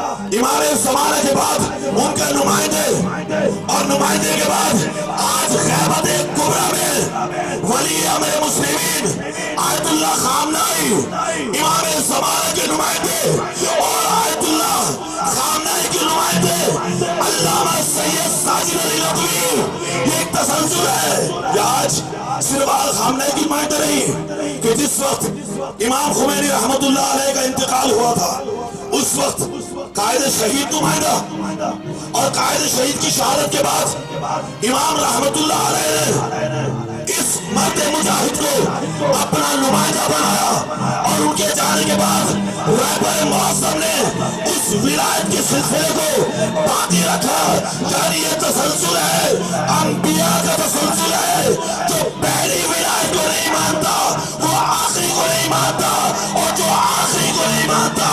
امام زمانہ کے بعد ان کے نمائندے اور نمائندے کے بعد آج غیبت کبریٰ میں ولی امر مسلمین آیت اللہ خامنائی امام زمانہ کے نمائندے اور آیت اللہ خامنائی کے نمائندے علامہ سید ساجد علی ندوی، یہ ایک تسلسل ہے کہ آج صرف خامنائی کی نمائندے نہیں کہ جس وقت امام خمینی رحمت اللہ علیہ کا انتقال ہوا تھا اس وقت قائد شہید نمائندہ اور قائد شہید کی شہادت کے بعد امام رحمت اللہ علیہ نے اس مرد مجاہد کو اپنا نمائندہ بنایا اور ان کے جانے کے بعد رہبر معظم نے اس ولایت کے سلسلے کو باقی رکھا۔ یعنی یہ تسلسل ہے، انبیاء کا تسلسل ہے، جو پہلی ولایت کو نہیں مانتا وہ آخری کو نہیں مانتا، اور جو آخری کو نہیں مانتا